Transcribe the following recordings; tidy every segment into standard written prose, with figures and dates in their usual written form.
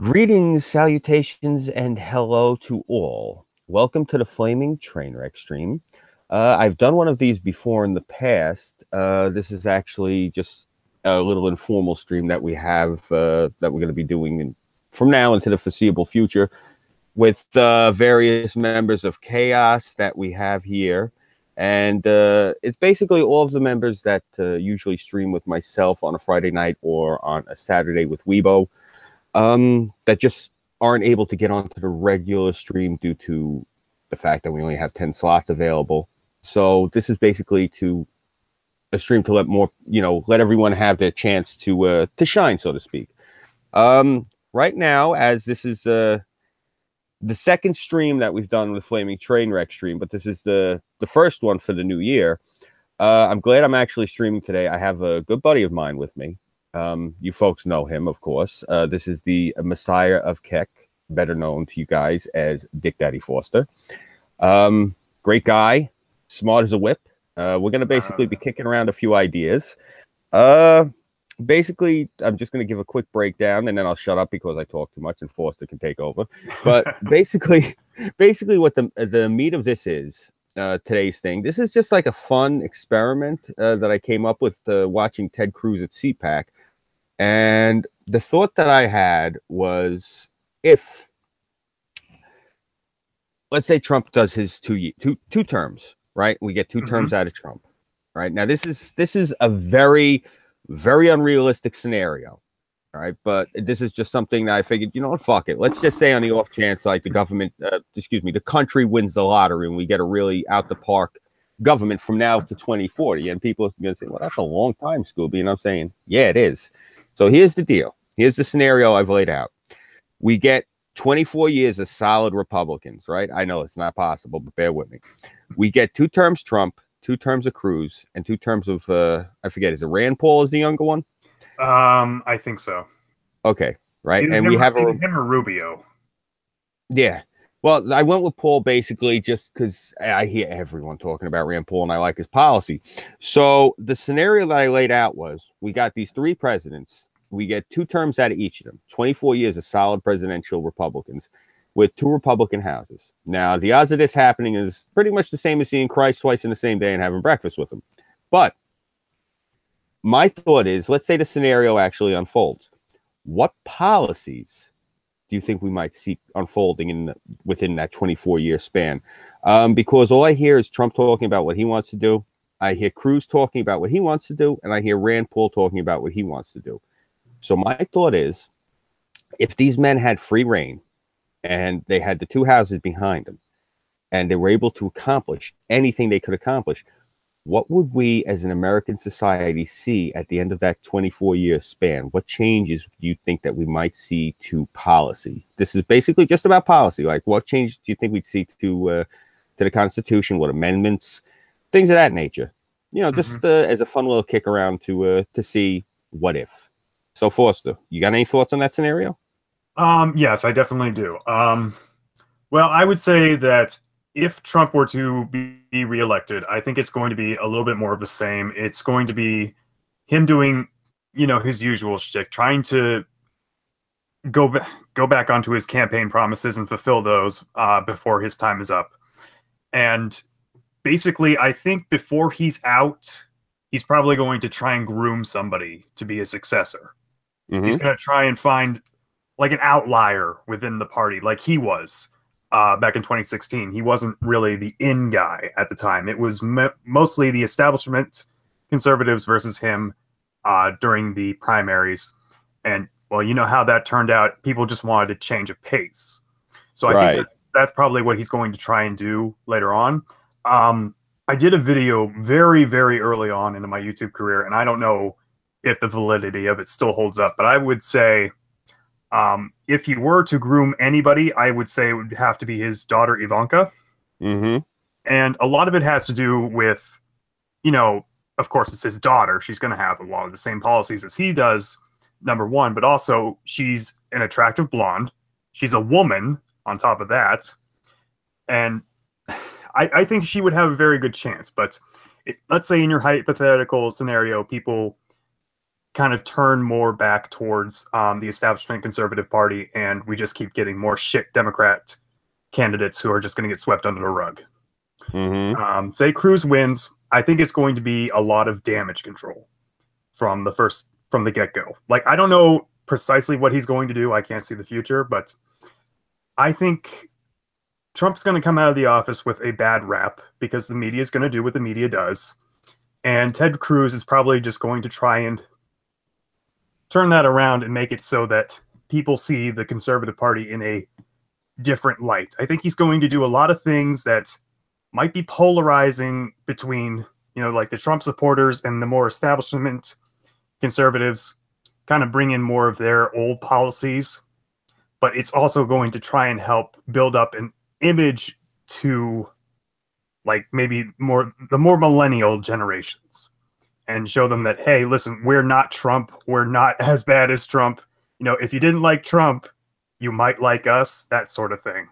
Greetings, salutations, and hello to all. Welcome to the Flaming Trainwreck stream. I've done one of these before in the past. This is actually just a little informal stream that we have that we're going to be doing from now into the foreseeable future with various members of Chaos that we have here. And it's basically all of the members that usually stream with myself on a Friday night or on a Saturday with Weibo. That just aren't able to get onto the regular stream due to the fact that we only have 10 slots available. So this is basically to a stream to let more, let everyone have their chance to shine, so to speak. Right now, as this is the second stream that we've done with Flaming Trainwreck stream, but this is the first one for the new year. I'm glad I'm actually streaming today. I have a good buddy of mine with me. You folks know him, of course. This is the Messiah of Keck, better known to you guys as Dick Daddy Foster. Great guy, smart as a whip. We're going to basically be kicking around a few ideas. Basically, I'm just going to give a quick breakdown, and then I'll shut up because I talk too much, and Foster can take over. But basically what the meat of this is, today's thing. This is just like a fun experiment that I came up with watching Ted Cruz at CPAC. And the thought that I had was, if, let's say Trump does his two terms, right? We get two terms out of Trump, right? Now, this is a very, very unrealistic scenario, all right? But this is just something that I figured, you know what, fuck it. Let's just say on the off chance, like the country wins the lottery and we get a really out the park government from now to 2040. And people are going to say, well, that's a long time, Scooby. And I'm saying, yeah, it is. So here's the deal. Here's the scenario I've laid out. We get 24 years of solid Republicans, right? I know it's not possible, but bear with me. We get 2 terms Trump, 2 terms of Cruz, and 2 terms of, I forget, is it Rand Paul is the younger one? I think so. Okay, right. Either and him, we have him or Rubio. Yeah. Well, I went with Paul basically just because I hear everyone talking about Rand Paul and I like his policy. So the scenario that I laid out was we got these 3 presidents. We get 2 terms out of each of them, 24 years of solid presidential Republicans with 2 Republican houses. Now, the odds of this happening is pretty much the same as seeing Christ twice in the same day and having breakfast with him. But my thought is, let's say the scenario actually unfolds. What policies do you think we might see unfolding within that 24-year span? Because all I hear is Trump talking about what he wants to do. I hear Cruz talking about what he wants to do. And I hear Rand Paul talking about what he wants to do. So my thought is, if these men had free reign and they had the 2 houses behind them and they were able to accomplish anything they could accomplish, what would we as an American society see at the end of that 24-year span? What changes do you think that we might see to policy? This is basically just about policy. Like, what change do you think we'd see to the Constitution? What amendments? Things of that nature. Just as a fun little kick around to see what if. So, Foster, you got any thoughts on that scenario? Yes, I definitely do. Well, I would say that if Trump were to be reelected, I think it's going to be a little bit more of the same. It's going to be him doing, his usual shtick, trying to go back onto his campaign promises and fulfill those before his time is up. And basically, I think before he's out, he's probably going to try and groom somebody to be his successor. He's going to try and find like an outlier within the party, like he was back in 2016. He wasn't really the in guy at the time. It was mostly the establishment conservatives versus him during the primaries. And, well, you know how that turned out. People just wanted to change of pace. So I think that's probably what he's going to try and do later on. I did a video very, very early on into my YouTube career, and I don't know if the validity of it still holds up, but I would say if he were to groom anybody, I would say it would have to be his daughter, Ivanka. And a lot of it has to do with, of course, it's his daughter. She's going to have a lot of the same policies as he does, number one, but also she's an attractive blonde. She's a woman on top of that. And I think she would have a very good chance. But let's say in your hypothetical scenario, people kind of turn more back towards the establishment Conservative Party, and we just keep getting more shit Democrat candidates who are just going to get swept under the rug. Say Cruz wins, I think it's going to be a lot of damage control from the get-go. Like, I don't know precisely what he's going to do. I can't see the future, but I think Trump's going to come out of the office with a bad rap because the media is going to do what the media does. And Ted Cruz is probably just going to try and turn that around and make it so that people see the Conservative Party in a different light. I think he's going to do a lot of things that might be polarizing between, like the Trump supporters and the more establishment conservatives, kind of bring in more of their old policies. But it's also going to try and help build up an image to like maybe the more millennial generations and show them that, hey, listen, we're not Trump. We're not as bad as Trump. If you didn't like Trump, you might like us, that sort of thing.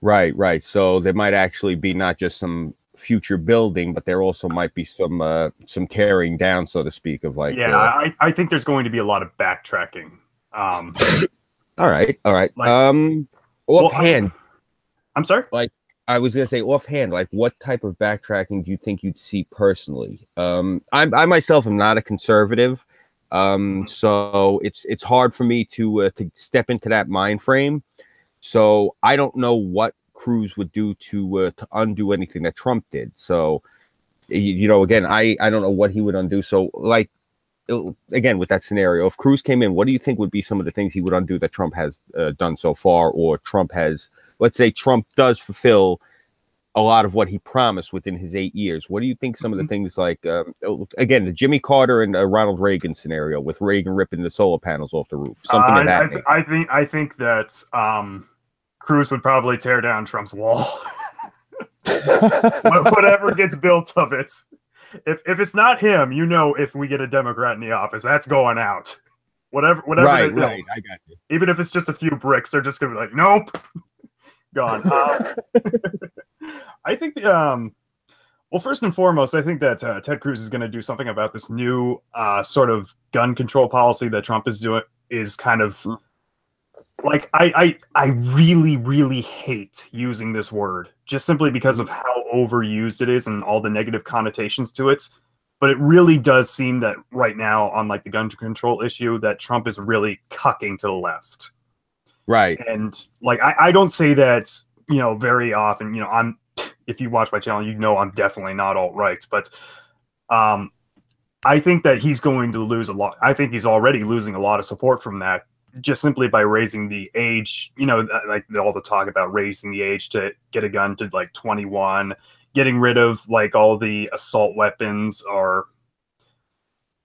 Right. So there might actually be not just some future building, but there also might be some tearing down, so to speak, of like. Yeah, I think there's going to be a lot of backtracking. All right. Like, offhand. I'm sorry? Like, I was gonna say offhand, like what type of backtracking do you think you'd see personally? I myself am not a conservative, so it's hard for me to step into that mind frame. So I don't know what Cruz would do to undo anything that Trump did. So again, I don't know what he would undo. So like again with that scenario, if Cruz came in, what do you think would be some of the things he would undo that Trump has done so far, or Trump has? Let's say Trump does fulfill a lot of what he promised within his 8 years. What do you think some of the things like, again, the Jimmy Carter and Ronald Reagan scenario with Reagan ripping the solar panels off the roof? Something of that nature. I think that Cruz would probably tear down Trump's wall. Whatever gets built of it. If it's not him, if we get a Democrat in the office, that's going out. Whatever. Right. I got you. Even if it's just a few bricks, they're just going to be like, nope. Gone. I think well, first and foremost, I think that Ted Cruz is going to do something about this new sort of gun control policy that Trump is doing. Is kind of like I really, really hate using this word just simply because of how overused it is and all the negative connotations to it. But it really does seem that right now on like the gun control issue that Trump is really cucking to the left. Right. And like, I don't say that, very often, if you watch my channel, I'm definitely not alt-right, but I think that he's going to lose a lot. I think he's already losing a lot of support from that just simply by raising the age, like all the talk about raising the age to get a gun to like 21, getting rid of like all the assault weapons or,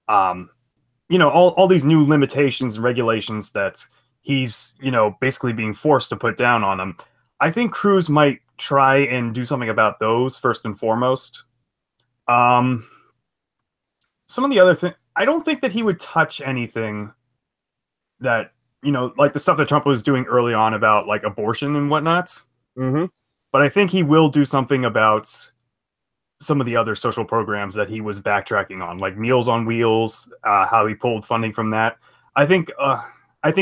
all these new limitations and regulations that he's, basically being forced to put down on him. I think Cruz might try and do something about those first and foremost. Some of the other things, I don't think that he would touch anything that, like the stuff that Trump was doing early on about like abortion and whatnot. But I think he will do something about some of the other social programs that he was backtracking on, like Meals on Wheels, how he pulled funding from that. I think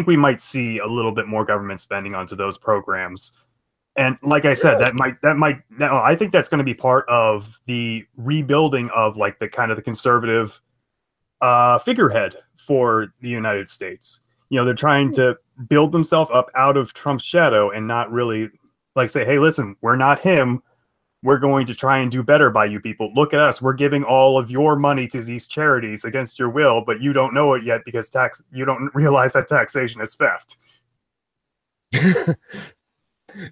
we might see a little bit more government spending onto those programs. And like I said, I think that's going to be part of the rebuilding of like the kind of the conservative figurehead for the United States. They're trying to build themselves up out of Trump's shadow and not really like say, hey, listen, we're not him. We're going to try and do better by you people. Look at us. We're giving all of your money to these charities against your will, but you don't know it yet because you don't realize that taxation is theft.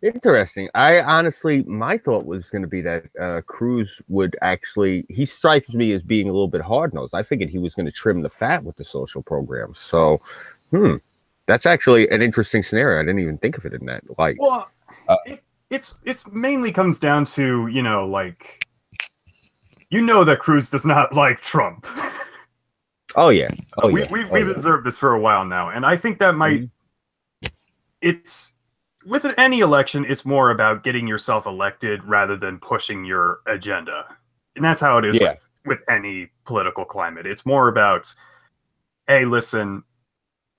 Interesting. I honestly, my thought was going to be that Cruz would actually, he strikes me as being a little bit hard-nosed. I figured he was going to trim the fat with the social programs. So, that's actually an interesting scenario. I didn't even think of it in that light. Well, it's mainly comes down to, that Cruz does not like Trump. Oh, yeah. We've observed this for a while now. And I think that might, it's, with any election, it's more about getting yourself elected rather than pushing your agenda. And that's how it is with any political climate. It's more about, hey, listen,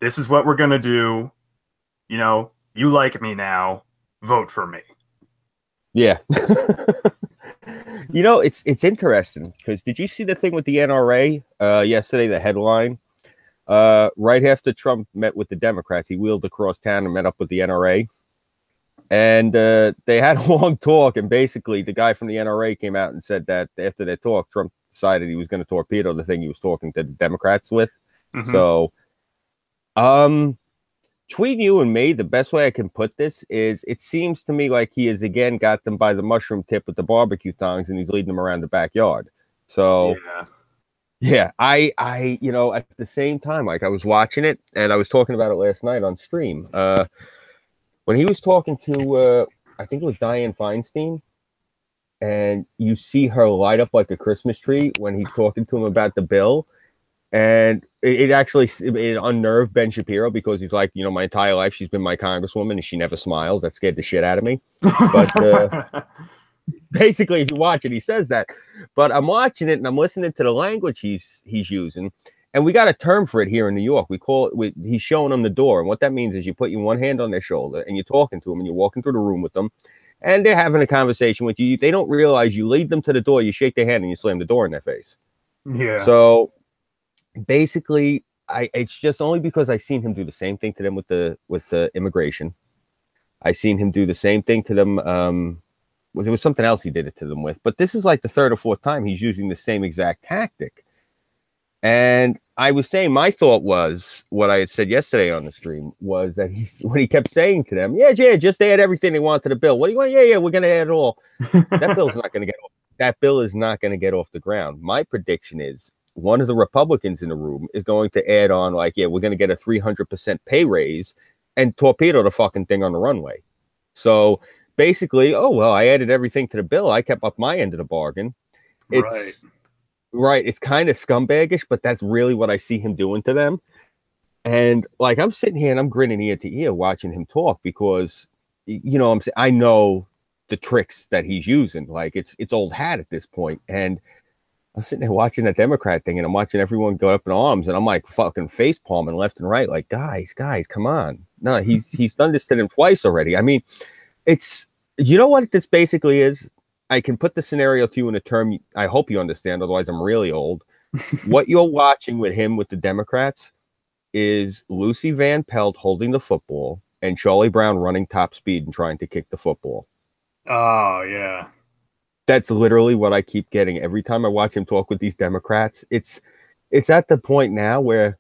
this is what we're going to do. You know, you like me now, vote for me. Yeah. You know, it's interesting because did you see the thing with the NRA yesterday, the headline? Right after Trump met with the Democrats, he wheeled across town and met up with the NRA. And they had a long talk. And basically, the guy from the NRA came out and said that after their talk, Trump decided he was going to torpedo the thing he was talking to the Democrats with. Mm-hmm. So, between you and me, the best way I can put this is it seems to me like he has again got them by the mushroom tip with the barbecue tongs and he's leading them around the backyard. So, yeah, I, you know, at the same time, like I was watching it and I was talking about it last night on stream. When he was talking to, I think it was Dianne Feinstein, and you see her light up like a Christmas tree when he's talking to him about the bill. And it actually unnerved Ben Shapiro because he's like, you know, my entire life she's been my congresswoman and she never smiles. That scared the shit out of me. But basically, if you watch it, he says that. But I'm watching it and I'm listening to the language he's using. And we got a term for it here in New York. We call it, he's showing them the door. And what that means is you put your one hand on their shoulder and you're talking to them and you're walking through the room with them. And they're having a conversation with you. They don't realize you lead them to the door, you shake their hand and you slam the door in their face. Yeah. So basically, it's just only because I seen him do the same thing to them with immigration. I seen him do the same thing to them. There was something else he did it to them with, but this is like the third or fourth time he's using the same exact tactic. And I was saying, my thought was what I had said yesterday on the stream was that when he kept saying to them, yeah, just add everything they want to the bill. What do you want? Yeah, we're going to add it all. That bill's not going to get off. That bill is not going to get off the ground. My prediction is one of the Republicans in the room is going to add on like, yeah, we're going to get a 300% pay raise and torpedo the fucking thing on the runway. So basically, oh, well, I added everything to the bill. I kept up my end of the bargain. It's right. It's kind of scumbagish, but that's really what I see him doing to them. And like, I'm sitting here and I'm grinning ear to ear watching him talk because, you know, I know the tricks that he's using. Like it's old hat at this point. And I'm sitting there watching that Democrat thing and I'm watching everyone go up in arms and I'm like fucking face palming left and right. Like, guys, come on. No, he's done this to them twice already. I mean, you know what this basically is? I can put the scenario to you in a term I hope you understand, otherwise I'm really old. What you're watching with him with the Democrats is Lucy Van Pelt holding the football and Charlie Brown running top speed and trying to kick the football. Oh, yeah. That's literally what I keep getting every time I watch him talk with these Democrats. It's at the point now where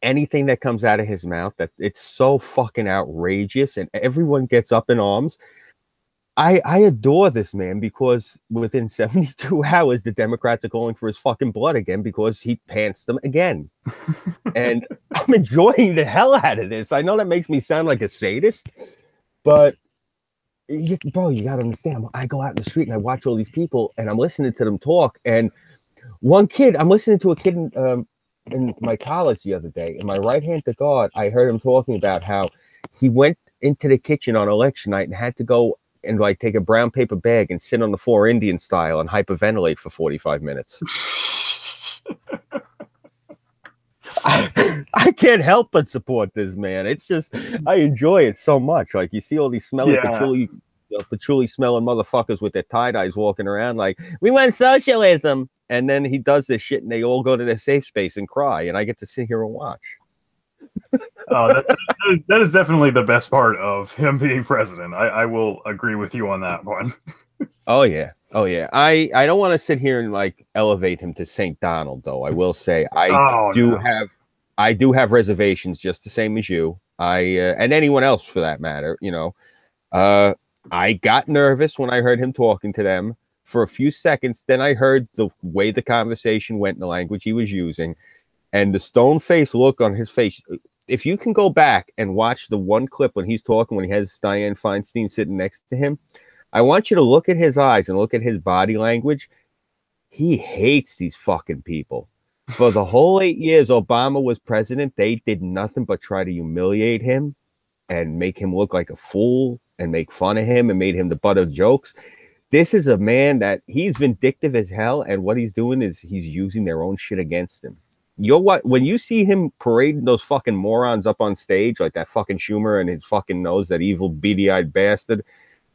anything that comes out of his mouth, that it's so fucking outrageous and everyone gets up in arms. I adore this man because within 72 hours, the Democrats are calling for his fucking blood again because he pants them again. And I'm enjoying the hell out of this. I know that makes me sound like a sadist, but bro, you got to understand. I go out in the street and I watch all these people and I'm listening to them talk. And I'm listening to a kid in my college the other day. And my right hand to God, I heard him talking about how he went into the kitchen on election night and had to go and like take a brown paper bag and sit on the floor Indian style and hyperventilate for 45 minutes. I can't help but support this man. It's just, I enjoy it so much. Like you see all these smelly patchouli smelling motherfuckers with their tie-dyes walking around like, we want socialism. And then he does this shit and they all go to their safe space and cry. And I get to sit here and watch. Oh, that is definitely the best part of him being president. I will agree with you on that one. Oh yeah. I don't want to sit here and like elevate him to St. Donald, though. I will say I do have reservations, just the same as you. And anyone else for that matter. You know, I got nervous when I heard him talking to them for a few seconds. Then I heard the way the conversation went, and the language he was using, and the stone-faced look on his face. If you can go back and watch the one clip when he's talking, when he has Dianne Feinstein sitting next to him, I want you to look at his eyes and look at his body language. He hates these fucking people. For the whole 8 years Obama was president, they did nothing but try to humiliate him and make him look like a fool and make fun of him and made him the butt of jokes. This is a man that he's vindictive as hell, and what he's doing is he's using their own shit against him. You're what when you see him parading those fucking morons up on stage, like that fucking Schumer and his fucking nose, that evil beady-eyed bastard.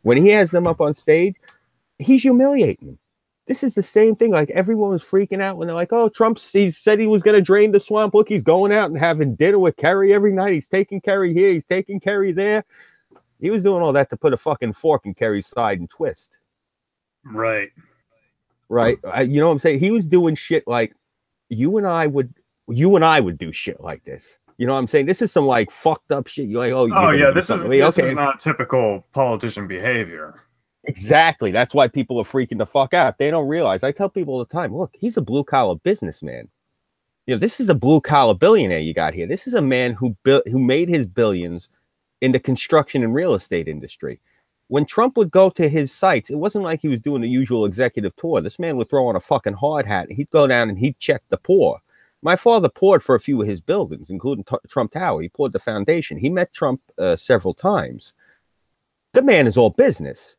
When he has them up on stage, he's humiliating them. This is the same thing. Like everyone was freaking out when they're like, "Oh, he said he was going to drain the swamp. Look, he's going out and having dinner with Kerry every night. He's taking Kerry here. He's taking Kerry there." He was doing all that to put a fucking fork in Kerry's side and twist. Right. Right. You know what I'm saying? He was doing shit like you and I would do shit like this. You know what I'm saying? This is some like fucked up shit. You're like, oh yeah, this is not typical politician behavior. Exactly. That's why people are freaking the fuck out. They don't realize. I tell people all the time, look, he's a blue collar businessman. You know, this is a blue collar billionaire you got here. This is a man who made his billions in the construction and real estate industry. When Trump would go to his sites, it wasn't like he was doing the usual executive tour. This man would throw on a fucking hard hat. He'd go down and he'd check the pour. My father poured for a few of his buildings, including Trump Tower. He poured the foundation. He met Trump several times. The man is all business.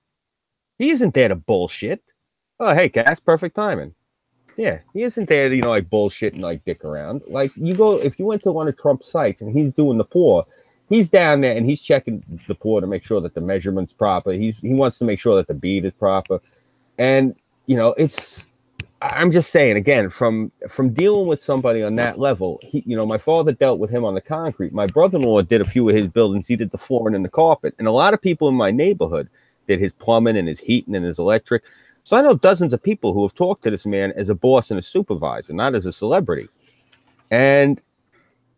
He isn't there to bullshit. Oh, hey, Cass, perfect timing. Yeah, he isn't there to, like bullshit and like dick around. Like if you went to one of Trump's sites and he's doing the pour, he's down there and he's checking the pour to make sure that the measurement's proper. He wants to make sure that the bead is proper. And, I'm just saying, again, from dealing with somebody on that level, my father dealt with him on the concrete. My brother-in-law did a few of his buildings. He did the flooring and the carpet. And a lot of people in my neighborhood did his plumbing and his heating and his electric. So I know dozens of people who have talked to this man as a boss and a supervisor, not as a celebrity. And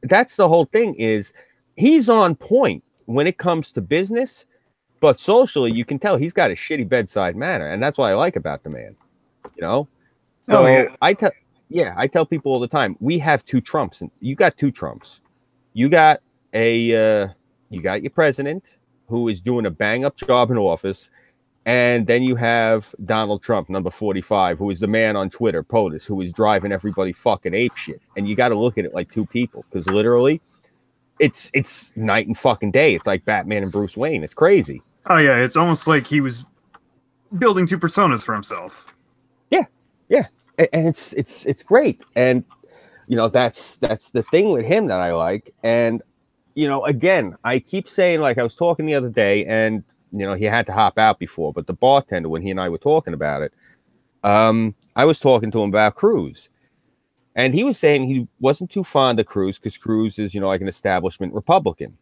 that's the whole thing is he's on point when it comes to business, but socially you can tell he's got a shitty bedside manner. And that's what I like about the man, So I tell people all the time, we have two Trumps, and you got two Trumps. You got your president who is doing a bang up job in office. And then you have Donald Trump, number 45, who is the man on Twitter, POTUS, who is driving everybody fucking apeshit. And you got to look at it like two people, because literally it's night and fucking day. It's like Batman and Bruce Wayne. It's crazy. Oh yeah, it's almost like he was building two personas for himself. Yeah, and it's great. And that's the thing with him that I like. And again, I keep saying, like I was talking the other day, and he had to hop out before, but the bartender, when he and I were talking about it, I was talking to him about Cruz, and he was saying he wasn't too fond of Cruz because Cruz is, like an establishment Republican.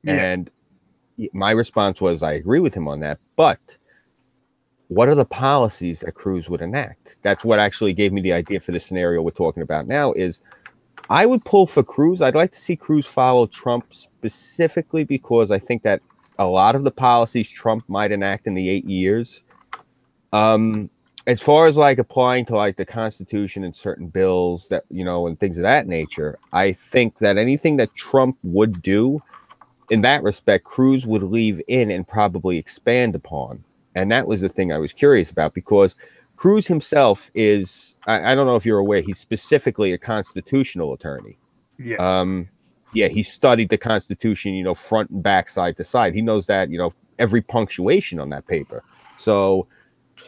Yeah. And my response was, I agree with him on that, but what are the policies that Cruz would enact? That's what actually gave me the idea for the scenario we're talking about now is I would pull for Cruz. I'd like to see Cruz follow Trump specifically because I think that a lot of the policies Trump might enact in the 8 years, as far as like applying to like the Constitution and certain bills that, and things of that nature, I think that anything that Trump would do in that respect, Cruz would leave in and probably expand upon. And that was the thing I was curious about because Cruz himself is, I don't know if you're aware, he's specifically a constitutional attorney. Yes. Yeah, he studied the Constitution, front and back, side to side. He knows that, every punctuation on that paper. So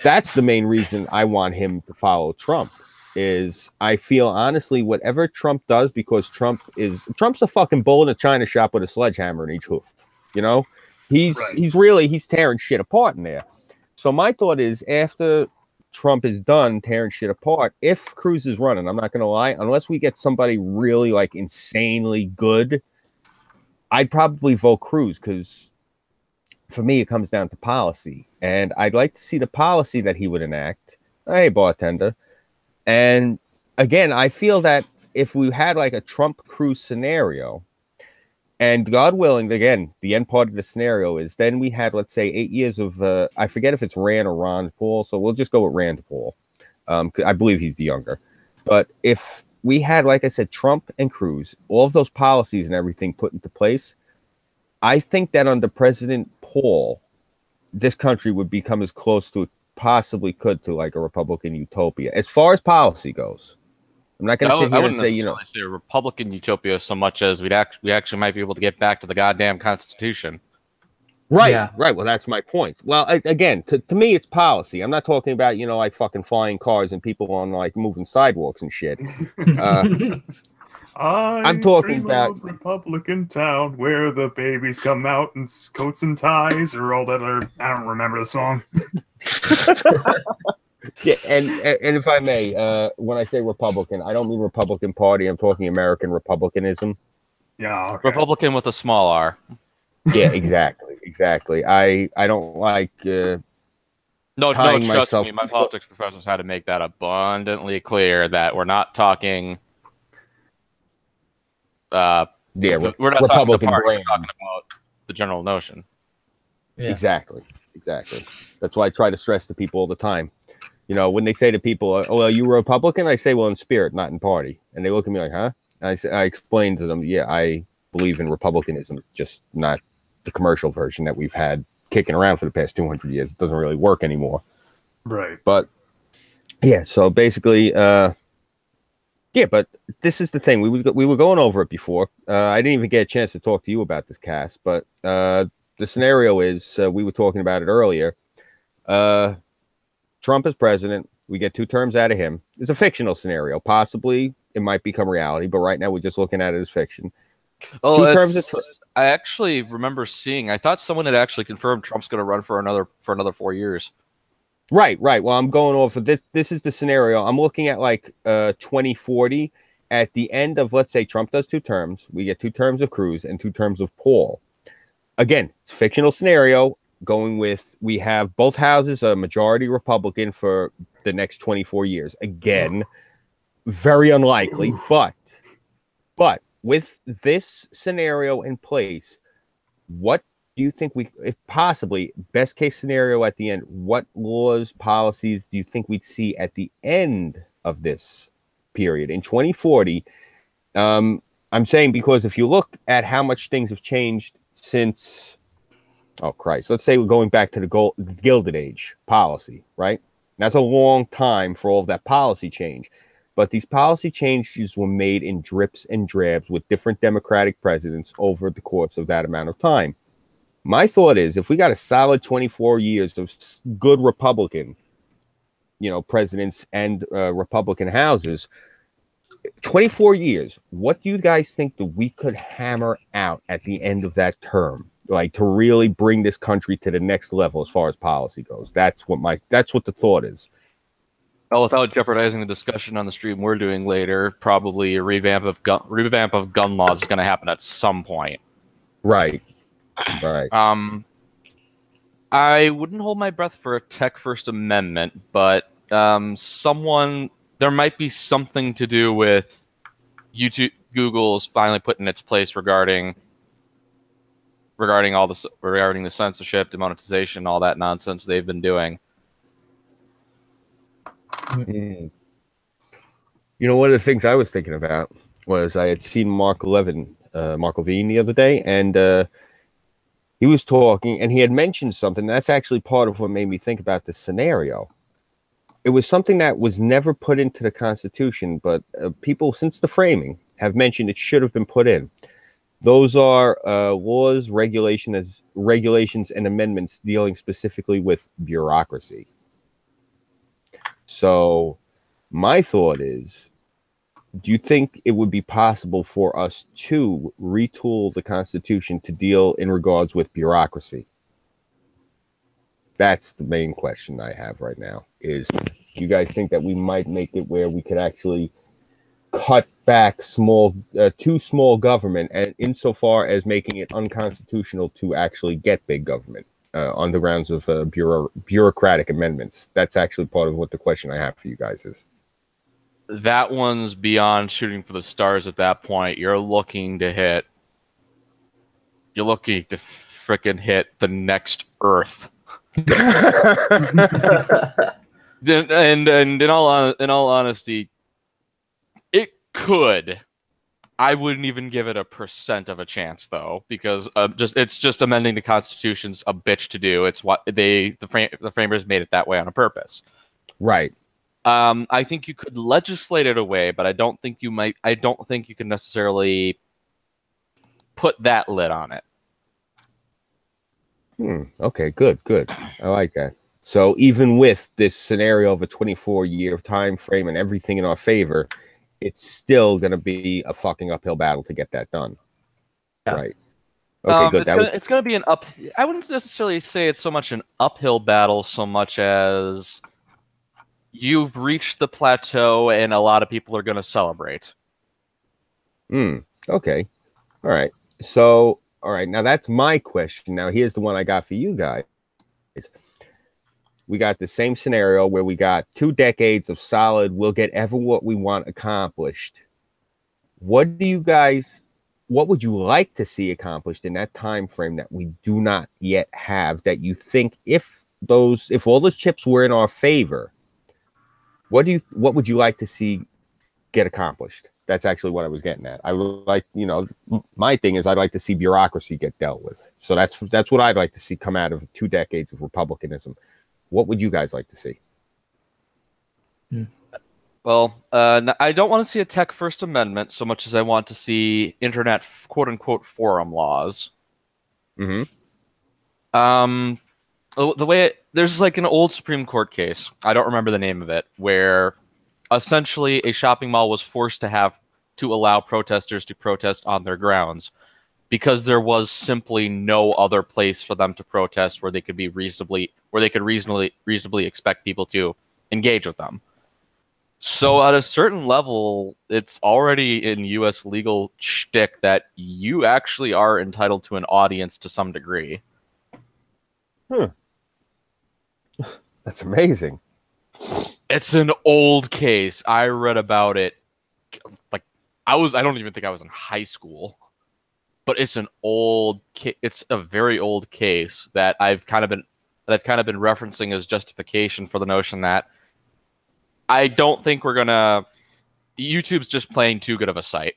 that's the main reason I want him to follow Trump is I feel honestly whatever Trump does, because Trump's a fucking bull in a china shop with a sledgehammer in each hoof. He's tearing shit apart in there. So my thought is after Trump is done tearing shit apart, if Cruz is running, I'm not going to lie, unless we get somebody really like insanely good, I'd probably vote Cruz because for me, it comes down to policy. And I'd like to see the policy that he would enact. Hey, bartender. And again, I feel that if we had like a Trump Cruz scenario, and God willing, again, the end part of the scenario is then we had, let's say, 8 years of, I forget if it's Rand or Ron Paul, so we'll just go with Rand Paul. I believe he's the younger. But if we had, like I said, Trump and Cruz, all of those policies and everything put into place, I think that under President Paul, this country would become as close to it possibly could to like a Republican utopia, as far as policy goes. I'm not going to sit here and say, say a Republican utopia so much as we actually might be able to get back to the goddamn Constitution. Right, Yeah. right. Well, that's my point. Well, again, to me, it's policy. I'm not talking about, like fucking flying cars and people on like moving sidewalks and shit. I'm talking dream about of Republican Town where the babies come out in coats and ties or all that other. I don't remember the song. yeah, and if I may, when I say Republican, I don't mean Republican Party. I'm talking American Republicanism. Yeah, okay. Republican with a small R. Yeah, exactly. I don't like No, tying trust myself. me. My politics professors had to make that abundantly clear that we're not talking. Yeah, we're not talking the party. We're talking about the general notion. Yeah. Exactly. That's why I try to stress to people all the time. When they say to people, "Oh, well, you Republican?" I say, "Well, in spirit, not in party." And they look at me like, "Huh?" And I explain to them, "Yeah, I believe in republicanism, just not the commercial version that we've had kicking around for the past 200 years. It doesn't really work anymore." Right. But yeah, so basically, yeah, but this is the thing. We were going over it before. I didn't even get a chance to talk to you about this, Cass. But the scenario is, we were talking about it earlier. Trump is president. We get 2 terms out of him. It's a fictional scenario. Possibly it might become reality, but right now we're just looking at it as fiction. Oh, 2 terms. I actually remember seeing. I thought someone had actually confirmed Trump's going to run for another 4 years. Right. Well, I'm going off of this. This is the scenario. I'm looking at like 2040. At the end of, let's say Trump does 2 terms, we get 2 terms of Cruz and 2 terms of Paul. Again, it's a fictional scenario. Going with, we have both houses a majority Republican for the next 24 years. Again, very unlikely, but with this scenario in place, what do you think if possibly, best case scenario at the end, what laws, policies do you think we'd see at the end of this period in 2040? I'm saying because if you look at how much things have changed since, oh Christ, let's say we're going back to the Gilded Age policy, right? That's a long time for all of that policy change. But these policy changes were made in drips and drabs with different Democratic presidents over the course of that amount of time. My thought is, if we got a solid 24 years of good Republican, presidents and Republican houses, 24 years, what do you guys think that we could hammer out at the end of that term? Like, to really bring this country to the next level as far as policy goes. That's what the thought is. Well, without jeopardizing the discussion on the stream we're doing later, probably a revamp of gun laws is going to happen at some point. Right. I wouldn't hold my breath for a tech First Amendment, but there might be something to do with Google's finally put in its place regarding the censorship, demonetization, all that nonsense they've been doing. Mm. One of the things I was thinking about was I had seen Mark Levin the other day, and he was talking, and he had mentioned something. That's actually part of what made me think about this scenario. It was something that was never put into the Constitution, but people since the framing have mentioned it should have been put in. Those are laws, regulations, and amendments dealing specifically with bureaucracy. So my thought is, do you think it would be possible for us to retool the Constitution to deal in regards with bureaucracy? That's the main question I have right now. Is, do you guys think that we might make it where we could actually cut back too small government, and insofar as making it unconstitutional to actually get big government on the grounds of bureaucratic amendments? That's actually part of what the question I have for you guys is. That one's beyond shooting for the stars at that point. You're looking to frickin' hit the next Earth. and in all honesty, it could. I wouldn't even give it a % of a chance, though, because it's just amending the Constitution's a bitch to do. It's what the framers made it that way on a purpose. Right. I think you could legislate it away, but I don't think you can necessarily put that lid on it. Okay, good, good. I like that. So even with this scenario of a 24-year time frame and everything in our favor, it's still going to be a fucking uphill battle to get that done. Yeah. Right. Okay, good. It's gonna be an up. I wouldn't necessarily say it's so much an uphill battle, so much as you've reached the plateau, and a lot of people are gonna celebrate. Okay. All right. So, all right. Now that's my question. Now here's the one I got for you guys. We got the same scenario where we got 2 decades of solid, we'll get ever what we want accomplished. What would you like to see accomplished in that time frame that we do not yet have, that you think if all those chips were in our favor, what would you like to see get accomplished? That's actually what I was getting at. I would like, my thing is I'd like to see bureaucracy get dealt with. So that's what I'd like to see come out of 2 decades of republicanism. What would you guys like to see? Well, I don't want to see a tech First Amendment so much as I want to see internet quote-unquote forum laws. Mm-hmm. The way there's like an old Supreme Court case, I don't remember the name of it, where essentially a shopping mall was forced to allow protesters to protest on their grounds because there was simply no other place for them to protest where they could reasonably expect people to engage with them. So at a certain level, it's already in U.S. legal shtick that you actually are entitled to an audience to some degree. That's amazing. It's an old case. I read about it. Like I don't even think I was in high school, but it's it's a very old case that I've kind of been referencing as justification for the notion that I don't think YouTube's just playing too good of a site.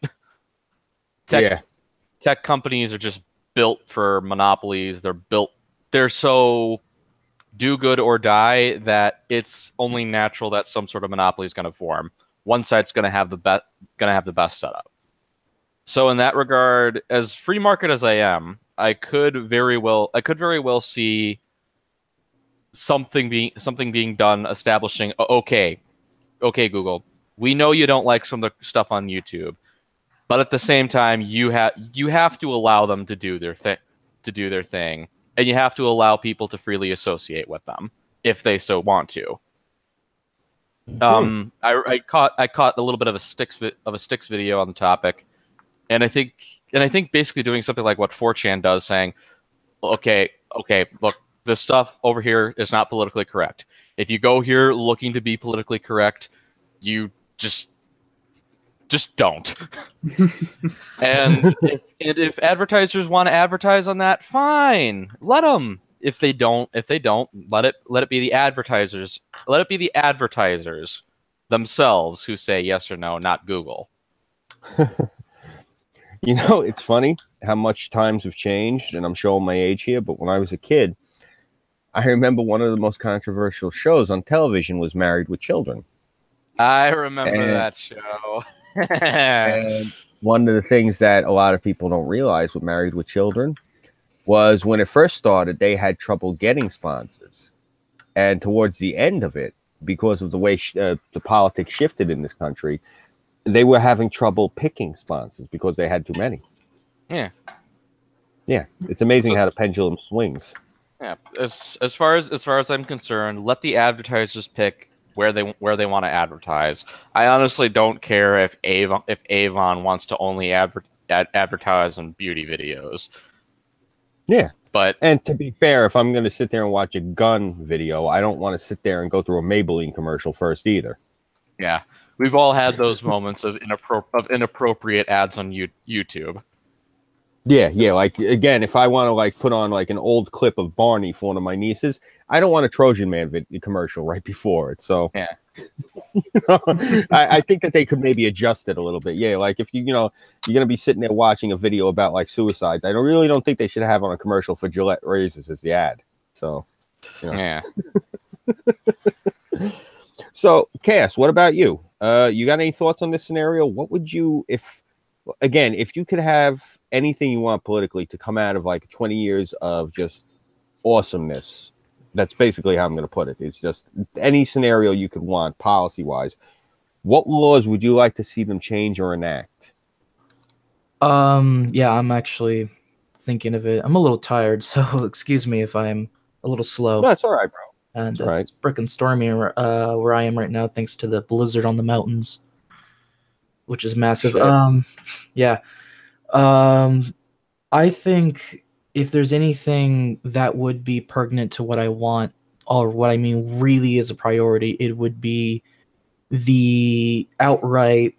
Tech companies are just built for monopolies. They're so do good or die that it's only natural that some sort of monopoly is going to form. One site's going to have the best setup. So in that regard, as free market as I am, I could very well see something being done establishing okay, Google, we know you don't like some of the stuff on YouTube, but at the same time, you have to allow them to do their thing, and you have to allow people to freely associate with them if they so want to. I caught a little bit of a Sticks video on the topic, and I think basically doing something like what 4chan does, saying, okay, look, this stuff over here is not politically correct. If you go here looking to be politically correct, you just don't. And if advertisers want to advertise on that, fine, let them. If they don't, let it be the advertisers. Let it be the advertisers themselves who say yes or no, not Google. It's funny how much times have changed, and I'm showing my age here, but when I was a kid, I remember one of the most controversial shows on television was Married with Children. I remember that show. And one of the things that a lot of people don't realize with Married with Children was when it first started, they had trouble getting sponsors. And towards the end of it, because of the way the politics shifted in this country, they were having trouble picking sponsors because they had too many. Yeah. Yeah. It's amazing how the pendulum swings. Yeah. As far as I'm concerned, let the advertisers pick where they want to advertise. I honestly don't care if Avon wants to only advertise on beauty videos. Yeah. And to be fair, if I'm going to sit there and watch a gun video, I don't want to sit there and go through a Maybelline commercial first either. Yeah. We've all had those moments of inappropriate ads on YouTube. Yeah. Like, again, if I want to put on an old clip of Barney for one of my nieces, I don't want a Trojan Man commercial right before it. So yeah, I think that they could maybe adjust it a little bit. Yeah, like if you're gonna be sitting there watching a video about suicides, I really don't think they should have on a commercial for Gillette razors as the ad. So yeah. So Cass, what about you? You got any thoughts on this scenario? What would you, if you could have anything you want politically to come out of 20 years of just awesomeness. That's basically how I'm going to put it. It's just any scenario you could want, policy-wise. What laws would you like to see them change or enact? Yeah, I'm actually thinking of it. I'm a little tired, so excuse me if I'm a little slow. No, it's all right, bro. And all right. It's frickin' stormy where I am right now, thanks to the blizzard on the mountains, which is massive. Shit. Yeah. I think if there's anything that would be pertinent to what I want, or what I mean really is a priority, it would be the outright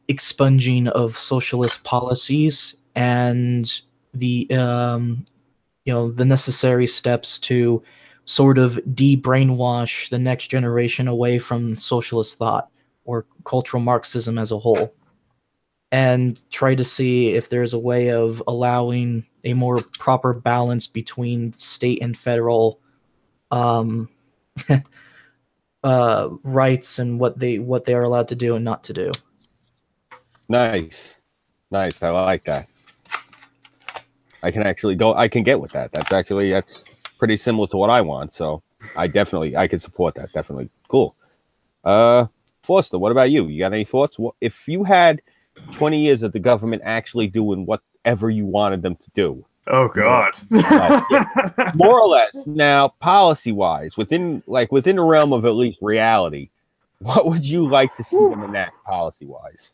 expunging of socialist policies and the the necessary steps to sort of de-brainwash the next generation away from socialist thought or cultural Marxism as a whole, and try to see if there's a way of allowing a more proper balance between state and federal rights and what they are allowed to do and not to do. Nice. I like that. I can get with that. That's pretty similar to what I want. So I can support that. Definitely. Cool. Foster, what about you? You got any thoughts? If you had 20 years of the government actually doing whatever you wanted them to do? Oh God. More or less. Now, policy-wise, within the realm of at least reality, what would you like to see them enact policy-wise?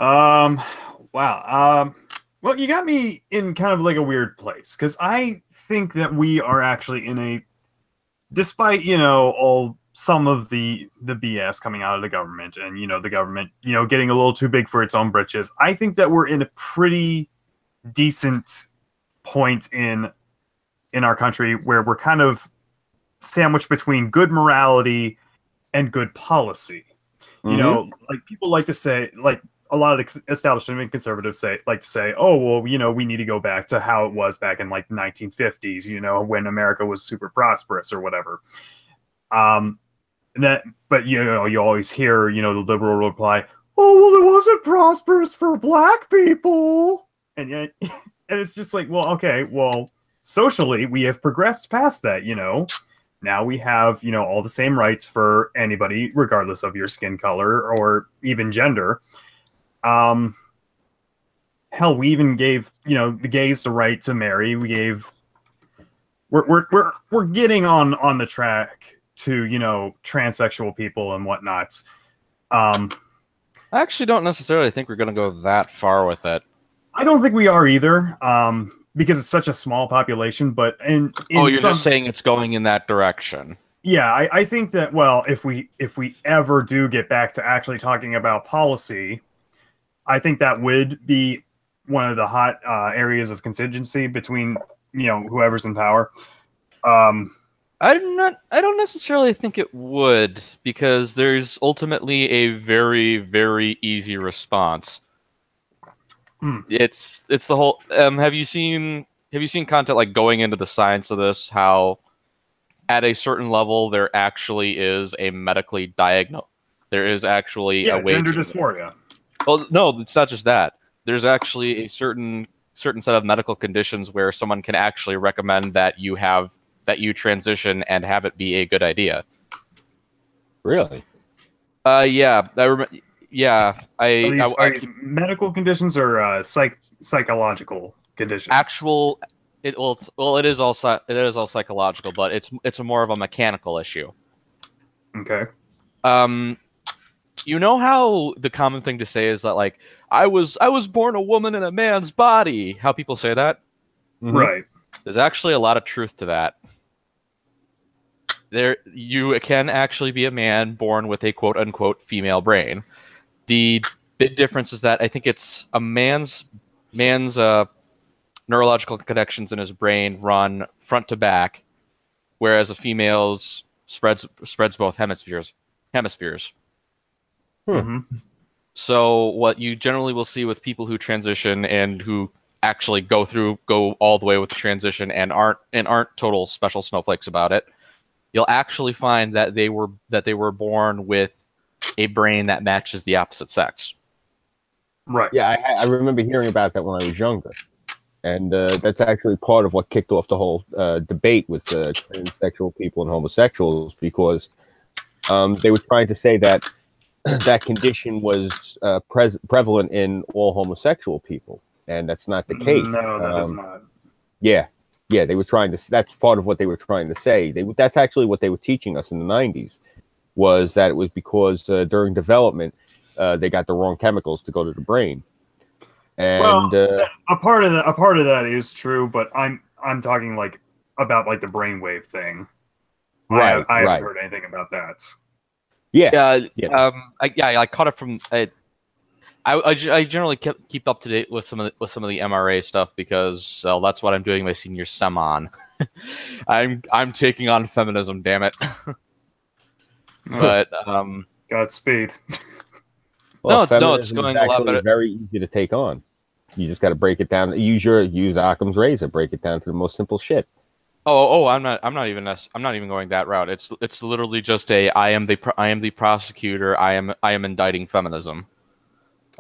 Wow. Well, you got me in kind of like a weird place, because I think that we are actually despite, some of the BS coming out of the government and, the government, getting a little too big for its own britches, I think that we're in a pretty decent point in our country where we're kind of sandwiched between good morality and good policy. Mm-hmm. Like people like to say, like, a lot of the establishment conservatives like to say, oh, well, we need to go back to how it was back in like the 1950s, when America was super prosperous or whatever. But you always hear, the liberal reply, oh, well, it wasn't prosperous for black people. And yet, and it's just like, well, okay, well, socially, we have progressed past that, Now we have, all the same rights for anybody, regardless of your skin color or even gender. Hell, we even gave, the gays the right to marry. We're getting on the track to, transsexual people and whatnot. I actually don't necessarily think we're going to go that far with it. I don't think we are either, because it's such a small population. But you're just saying it's going in that direction. Yeah, I think that, well, if we ever do get back to actually talking about policy, I think that would be one of the hot areas of contingency between, whoever's in power. I don't necessarily think it would, because there's ultimately a very, very easy response. It's the whole. Have you seen content like going into the science of this? How at a certain level there actually is a medically diagnosed. There is actually a way gender dysphoria. Well, no, it's not just that. There's actually a certain set of medical conditions where someone can actually recommend that you transition and have it be a good idea. Really? Yeah. Yeah. Are these medical conditions or psychological conditions? It is all psychological, but it's more of a mechanical issue. Okay. You know how the common thing to say is that, like, I was born a woman in a man's body. How people say that? Mm-hmm. Right. There's actually a lot of truth to that. You can actually be a man born with a quote unquote female brain. The big difference is that I think it's a man's neurological connections in his brain run front to back, whereas a female's spreads both hemispheres. Mm-hmm. So what you generally will see with people who transition and who actually go all the way with the transition and aren't total special snowflakes about it, you'll actually find that they were born with a brain that matches the opposite sex. Right. Yeah, I remember hearing about that when I was younger. And that's actually part of what kicked off the whole debate with transsexual people and homosexuals, because they were trying to say that that condition was prevalent in all homosexual people, and that's not the case. No, that is not. Yeah, they were trying to. That's part of what they were trying to say. That's actually what they were teaching us in the 90s, was that it was because during development they got the wrong chemicals to go to the brain. And well, a part of that is true, but I'm talking like about like the brainwave thing. Right, I haven't heard anything about that. Yeah. I caught it from. I generally keep up to date with some of the MRA stuff because that's what I'm doing my senior sem on. I'm taking on feminism, damn it. But Godspeed. Well, no, it's going a lot better. Very easy to take on. You just got to break it down. Use Occam's razor. Break it down to the most simple shit. Oh, I'm not even going that route. It's literally just I am the prosecutor. I am indicting feminism.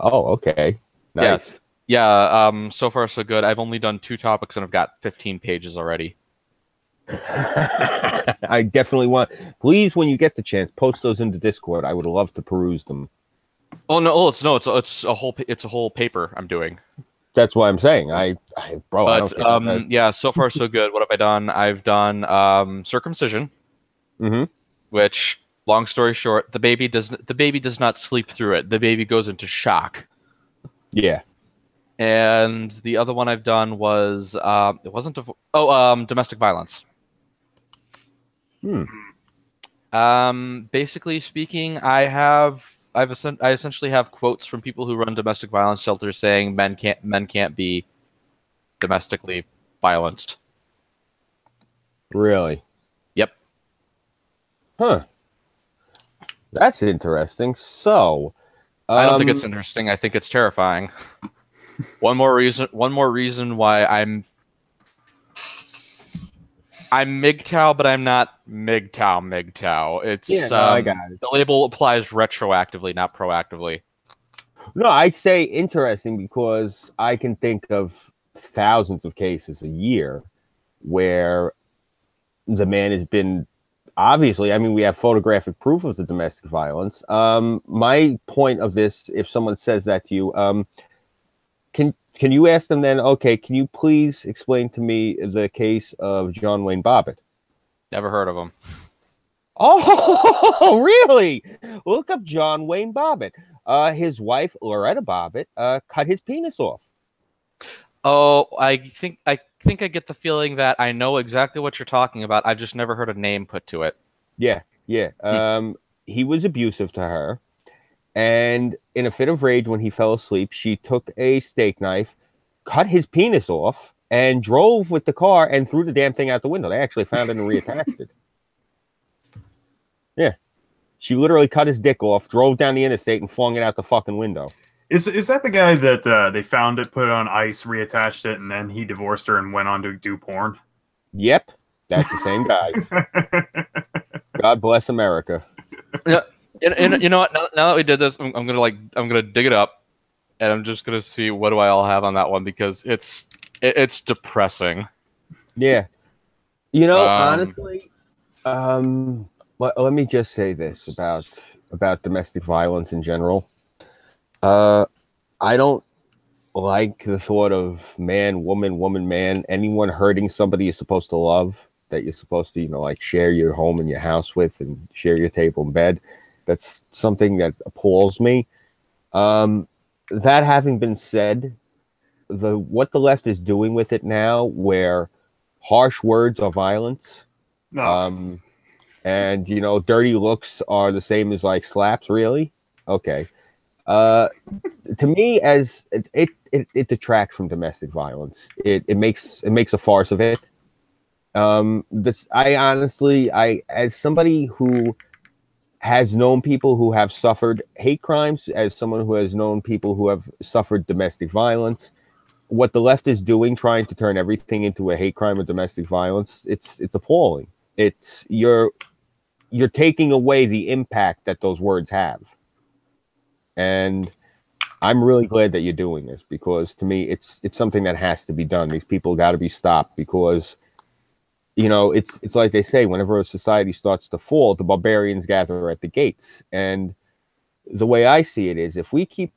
Oh, okay. Nice. Yes. Yeah. So far so good. I've only done 2 topics and I've got 15 pages already. I definitely want. Please, when you get the chance, post those into Discord. I would love to peruse them. Oh no! It's a whole paper I'm doing. That's what I'm saying. Bro. But I don't care. yeah. So far so good. What have I done? I've done circumcision. Mm-hmm. Which, long story short, the baby does not sleep through it. The baby goes into shock. Yeah. And the other one I've done was it wasn't domestic violence. Basically speaking, I essentially have quotes from people who run domestic violence shelters saying men can't be domestically violenced. Really? Yep. Huh. That's interesting. So, I don't think it's interesting. I think it's terrifying. One more reason why I'm MGTOW, but I'm not MGTOW. It's I got it. The label applies retroactively, not proactively. No, I say interesting because I can think of thousands of cases a year where the man has been, obviously, I mean, we have photographic proof of the domestic violence. My point of this, if someone says that to you, can you ask them then, okay, can you please explain to me the case of John Wayne Bobbitt? Never heard of him. Oh, really? Look up John Wayne Bobbitt. His wife, Loretta Bobbitt, cut his penis off. Oh, I think I get the feeling that I know exactly what you're talking about. I've just never heard a name put to it. Yeah. He was abusive to her. And in a fit of rage, when he fell asleep, she took a steak knife, cut his penis off, and drove with the car and threw the damn thing out the window. They actually found it and reattached it. Yeah. She literally cut his dick off, drove down the interstate, and flung it out the fucking window. Is that the guy that they found it, put it on ice, reattached it, and then he divorced her and went on to do porn? Yep. That's the same guy. God bless America. Yeah. And you know what? Now that we did this, I'm gonna dig it up, and I'm just gonna see what do I all have on that one because it's depressing. Yeah, honestly, let me just say this about domestic violence in general. I don't like the thought of man, woman, woman, man, anyone hurting somebody you're supposed to love, that you're supposed to, like share your home and your house with, and share your table and bed. That's something that appalls me. That having been said, what the left is doing with it now, where harsh words are violence, and dirty looks are the same as like slaps. Really? Okay. To me, as it detracts from domestic violence. It makes a farce of it. I honestly, as somebody who has known people who have suffered hate crimes, as someone who has known people who have suffered domestic violence, what the left is doing, trying to turn everything into a hate crime or domestic violence, it's appalling. It's you're taking away the impact that those words have. And I'm really glad that you're doing this, because to me, it's something that has to be done. These people got to be stopped, because it's like they say, whenever a society starts to fall, the barbarians gather at the gates. And the way I see it is, if we keep,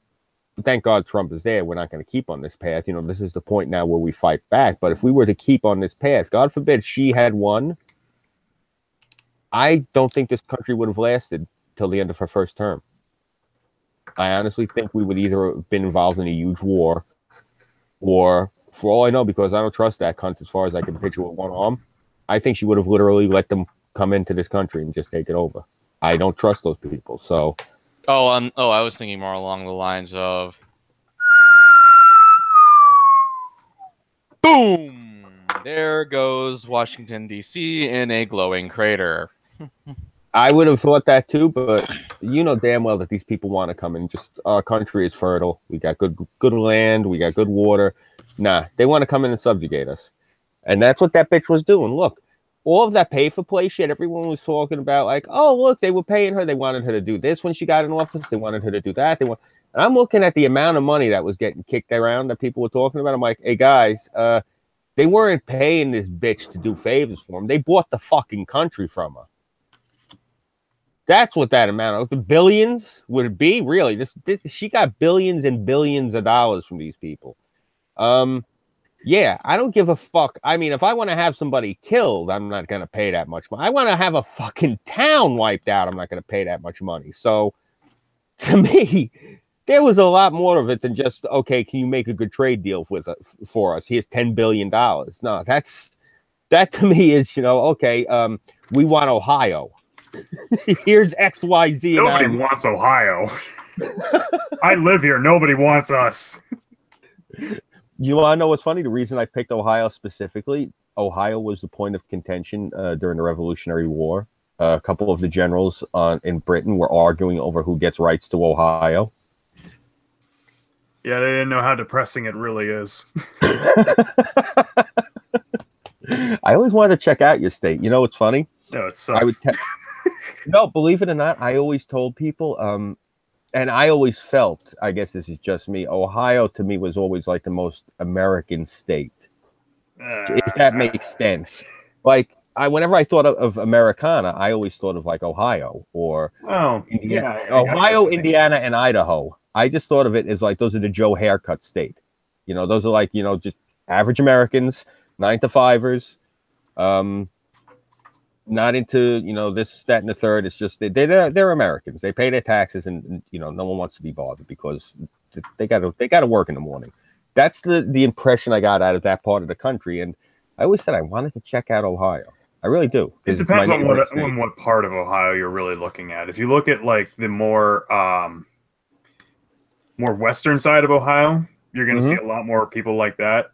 thank God Trump is there, we're not going to keep on this path. This is the point now where we fight back. But if we were to keep on this path, God forbid she had won, I don't think this country would have lasted till the end of her first term. I honestly think we would either have been involved in a huge war, or, for all I know, because I don't trust that cunt as far as I can picture with one arm, I think she would have literally let them come into this country and just take it over. I don't trust those people. So, I was thinking more along the lines of, boom! There goes Washington, D.C. in a glowing crater. I would have thought that too, but damn well that these people want to come in. Just, our country is fertile. We got good land. We got good water. Nah, they want to come in and subjugate us. And that's what that bitch was doing. Look, all of that pay for play shit, everyone was talking about, like, oh, look, they were paying her. They wanted her to do this when she got in office. They wanted her to do that. And I'm looking at the amount of money that was getting kicked around that people were talking about. I'm like, hey, guys, they weren't paying this bitch to do favors for them. They bought the fucking country from her. That's what that amount of the billions would it be, really. She got billions and billions of dollars from these people. Yeah, I don't give a fuck. I mean, if I want to have somebody killed, I'm not going to pay that much money. I want to have a fucking town wiped out. I'm not going to pay that much money. So, to me, there was a lot more of it than just, okay, can you make a good trade deal for us? Here's $10 billion. No, that to me is, okay, we want Ohio. Here's XYZ. Nobody wants Ohio. I live here. Nobody wants us. You want to know what's funny? The reason I picked Ohio specifically, Ohio was the point of contention during the Revolutionary War. A couple of the generals in Britain were arguing over who gets rights to Ohio. Yeah, they didn't know how depressing it really is. I always wanted to check out your state. You know, it's funny. No, it sucks. No, believe it or not, I always told people, and I always felt, I guess this is just me, Ohio to me was always like the most American state. If that makes sense. Like, whenever I thought of Americana, I always thought of like Ohio or Indiana. Yeah, Ohio, Indiana, and Idaho. I just thought of it as like those are the Joe haircut state. Those are like, just average Americans, 9-to-5ers. Not into this, that, and the third. It's just they're Americans. They pay their taxes, and no one wants to be bothered because they got to work in the morning. That's the impression I got out of that part of the country. And I always said I wanted to check out Ohio. I really do. It depends on what part of Ohio you're really looking at. If you look at like the more western side of Ohio, you're going to see a lot more people like that.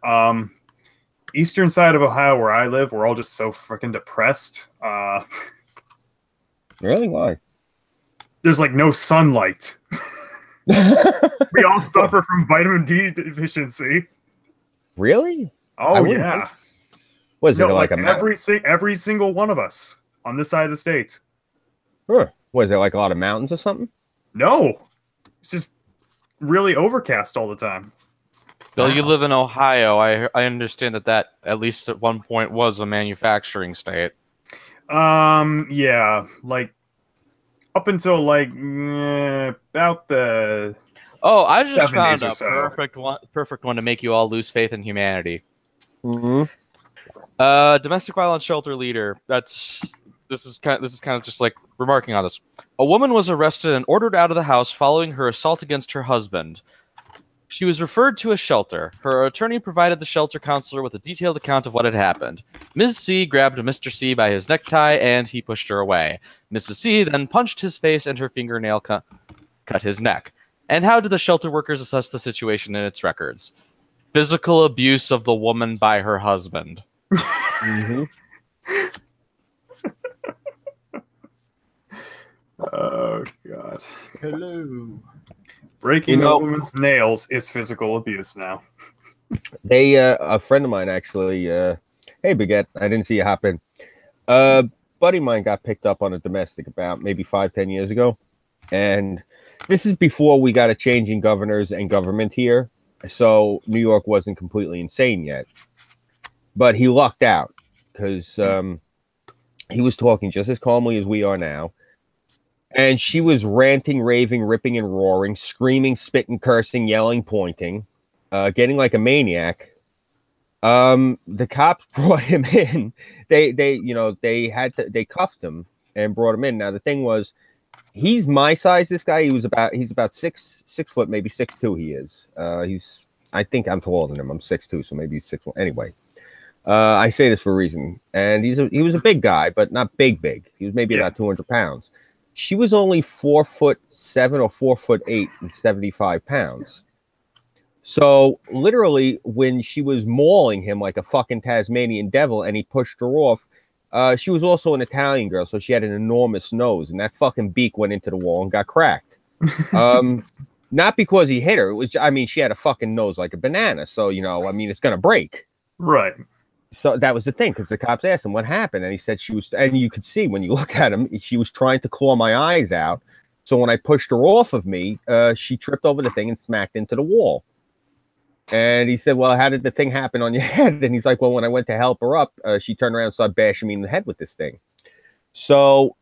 Eastern side of Ohio, where I live, we're all just so freaking depressed. Really? Why? There's like no sunlight. We all suffer from vitamin D deficiency. Really? Oh yeah. What is it like every single one of us on this side of the state? Huh. What is it like? A lot of mountains or something? No, it's just really overcast all the time. Bill, you live in Ohio. I understand that at least at one point was a manufacturing state. Yeah, like up until like about the. Oh, I just found a perfect one to make you all lose faith in humanity. Domestic violence shelter leader. This is kind of just like remarking on this. A woman was arrested and ordered out of the house following her assault against her husband. She was referred to a shelter. Her attorney provided the shelter counselor with a detailed account of what had happened. Ms. C grabbed Mr. C by his necktie, and he pushed her away. Mrs. C then punched his face, and her fingernail cut his neck. And how did the shelter workers assess the situation in its records? Physical abuse of the woman by her husband. Oh, God. Hello. Breaking a woman's nails is physical abuse now. They, a friend of mine actually, hey, Baguette, I didn't see you hop in. Buddy of mine got picked up on a domestic about maybe 5-10 years ago. And this is before we got a change in governors and government here. So New York wasn't completely insane yet. But he lucked out because he was talking just as calmly as we are now. And she was ranting, raving, ripping, and roaring, screaming, spitting, cursing, yelling, pointing, getting like a maniac. The cops brought him in. They cuffed him and brought him in. Now the thing was, he's my size. This guy, he's about 6 foot, maybe 6'2". He is. I think I'm taller than him. I'm 6'2", so maybe he's 6'1". Anyway, I say this for a reason. And he was a big guy, but not big. He was maybe about 200 pounds. She was only 4'7" or 4'8" and 75 pounds. So literally, when she was mauling him like a fucking Tasmanian devil, and he pushed her off, she was also an Italian girl, so she had an enormous nose, and that fucking beak went into the wall and got cracked. Not because he hit her. It was, she had a fucking nose like a banana, so it's gonna break. Right. So that was the thing, because the cops asked him what happened, and he said she was, and you could see when you looked at him, she was trying to claw my eyes out. So when I pushed her off of me, she tripped over the thing and smacked into the wall. And he said, well, how did the thing happen on your head? And he's like, well, when I went to help her up, she turned around and started bashing me in the head with this thing. So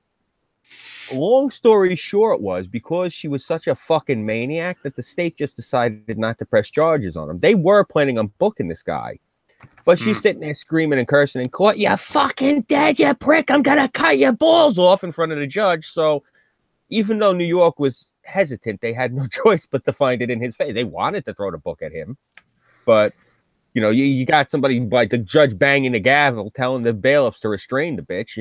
long story short was, because she was such a fucking maniac, that the state just decided not to press charges on him. They were planning on booking this guy. But she's sitting there screaming and cursing in court, "You fucking dead, you prick! I'm gonna cut your balls off," in front of the judge. So even though New York was hesitant, they had no choice but to find it in his face. They wanted to throw the book at him, but you got somebody like the judge banging the gavel, telling the bailiffs to restrain the bitch.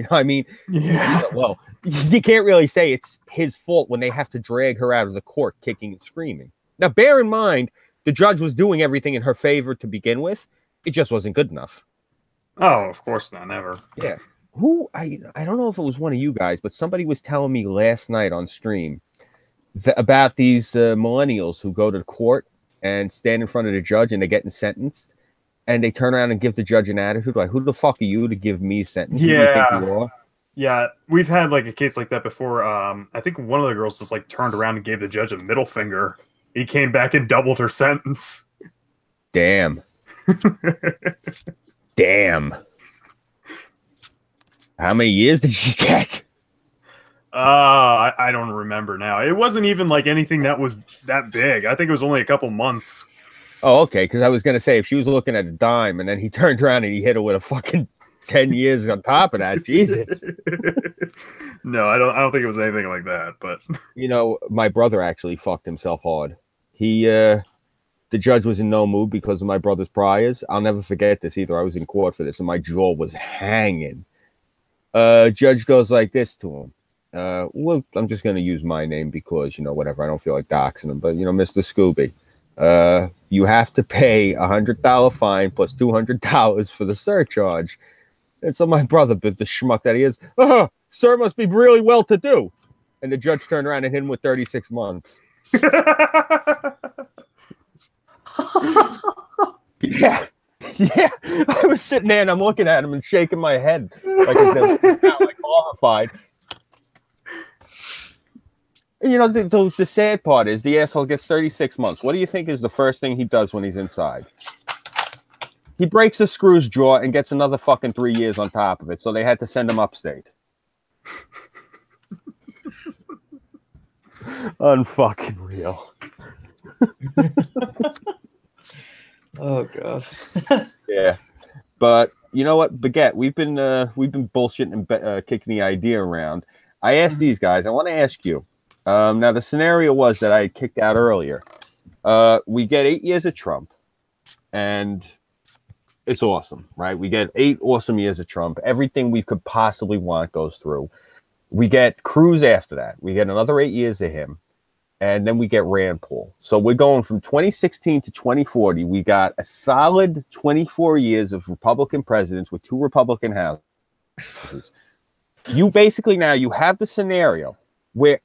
Yeah. Well, you can't really say it's his fault when they have to drag her out of the court, kicking and screaming. Now, bear in mind, the judge was doing everything in her favor to begin with. It just wasn't good enough. Oh, of course not, never. Yeah. I don't know if it was one of you guys, but somebody was telling me last night on stream about these millennials who go to court and stand in front of the judge, and they're getting sentenced, and they turn around and give the judge an attitude like, "Who the fuck are you to give me a sentence? Yeah. Who do you think you are?" Yeah, we've had like a case like that before. I think one of the girls just like turned around and gave the judge a middle finger. He came back and doubled her sentence. Damn. Damn. How many years did she get? I don't remember now. It wasn't even like anything that was that big. I think it was only a couple months. Oh, okay. Because I was gonna say, if she was looking at a dime and then he turned around and he hit her with a fucking 10 years on top of that, Jesus. No, I don't think it was anything like that. But my brother actually fucked himself hard. The judge was in no mood because of my brother's priors. I'll never forget this either. I was in court for this, and my jaw was hanging. Judge goes like this to him. Well, I'm just going to use my name because, whatever. I don't feel like doxing him. But, Mr. Scooby, you have to pay $100 fine plus $200 for the surcharge. And so my brother, the schmuck that he is, sir must be really well-to-do. And the judge turned around and hit him with 36 months. Yeah. I was sitting there and I'm looking at him and shaking my head like horrified. And the sad part is the asshole gets 36 months. What do you think is the first thing he does when he's inside? He breaks the screw's jaw and gets another fucking 3 years on top of it. So they had to send him upstate. Unfucking real. Oh god. Yeah, but you know what, Baguette? We've been bullshitting and kicking the idea around. I asked these guys. I want to ask you. Now the scenario was that I had kicked out earlier. We get 8 years of Trump, and it's awesome, right? We get 8 awesome years of Trump. Everything we could possibly want goes through. We get Cruz after that. We get another 8 years of him. And then we get Rand Paul. So we're going from 2016 to 2040. We got a solid 24 years of Republican presidents with 2 Republican houses. You basically now you have the scenario where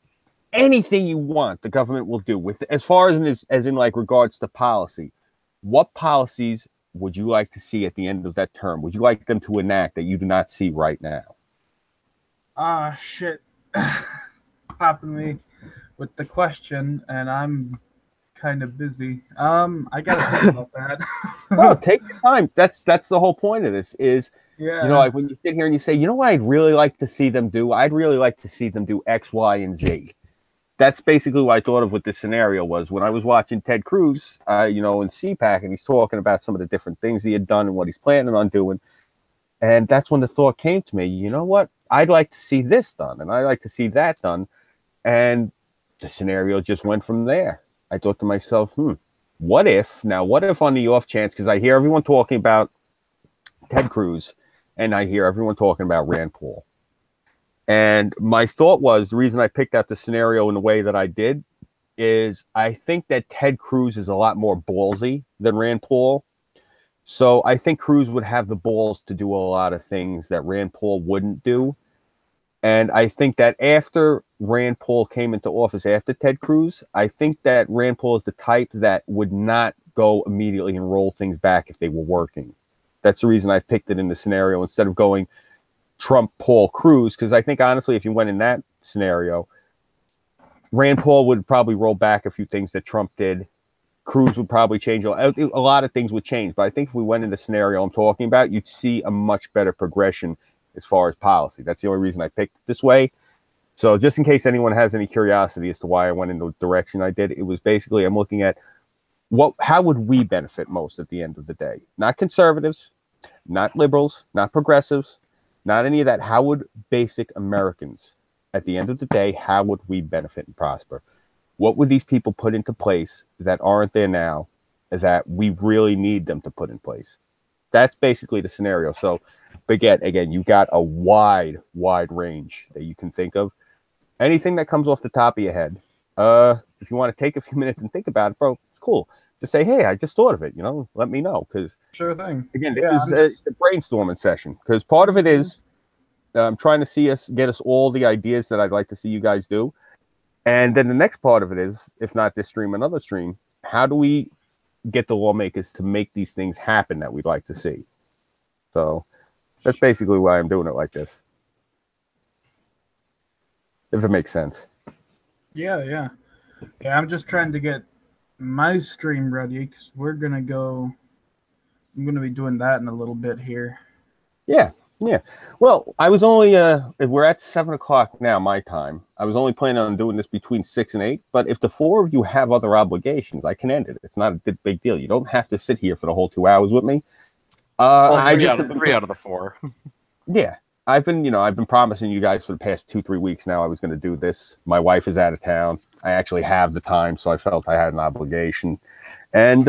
anything you want, the government will do with as far as in like regards to policy. What policies would you like to see at the end of that term? Would you like them to enact that you do not see right now? Shit. Popping me. with the question, and I'm kind of busy. I gotta think about that. No, take your time. That's the whole point of this is, Yeah. like when you sit here and you say, you know what I'd really like to see them do? I'd really like to see them do X, Y, and Z. That's basically what I thought of with this scenario was when I was watching Ted Cruz, in CPAC, and he's talking about some of the different things he had done and what he's planning on doing. And that's when the thought came to me, you know what? I'd like to see this done, and I'd like to see that done. And the scenario just went from there. I thought to myself, what if on the off chance, because I hear everyone talking about Ted Cruz, and I hear everyone talking about Rand Paul. And my thought was, the reason I picked out the scenario in the way that I did is I think that Ted Cruz is a lot more ballsy than Rand Paul. So I think Cruz would have the balls to do a lot of things that Rand Paul wouldn't do. And I think that after Rand Paul came into office, after Ted Cruz, I think that Rand Paul is the type that would not go immediately and roll things back if they were working. That's the reason I picked it in the scenario instead of going Trump, Paul, Cruz, because I think honestly, if you went in that scenario, Rand Paul would probably roll back a few things that Trump did. Cruz would probably change. A lot of things would change. But I think if we went in the scenario I'm talking about, you'd see a much better progression as far as policy. That's the only reason I picked it this way. So just in case anyone has any curiosity as to why I went in the direction I did, it was basically I'm looking at how would we benefit most at the end of the day? Not conservatives, not liberals, not progressives, not any of that. How would basic Americans, at the end of the day, how would we benefit and prosper? What would these people put into place that aren't there now that we really need them to put in place? That's basically the scenario. So, but again, you got a wide range that you can think of. Anything that comes off the top of your head. If you want to take a few minutes and think about it, bro, it's cool. Just say, hey, I just thought of it, let me know. Because sure thing. Again, this is a brainstorming session. Because part of it is I'm trying to get us all the ideas that I'd like to see you guys do. And then the next part of it is, if not this stream, another stream, how do we get the lawmakers to make these things happen that we'd like to see? So that's basically why I'm doing it like this. If it makes sense. Yeah, I'm just trying to get my stream ready because I'm going to be doing that in a little bit here. Yeah. Well, I was only, we're at 7 o'clock now, my time. I was only planning on doing this between 6 and 8, but if the 4 of you have other obligations, I can end it. It's not a big deal. You don't have to sit here for the whole 2 hours with me. Three out of the 4. Yeah. I've been promising you guys for the past 2-3 weeks now I was going to do this. My wife is out of town. I actually have the time, so I felt I had an obligation. And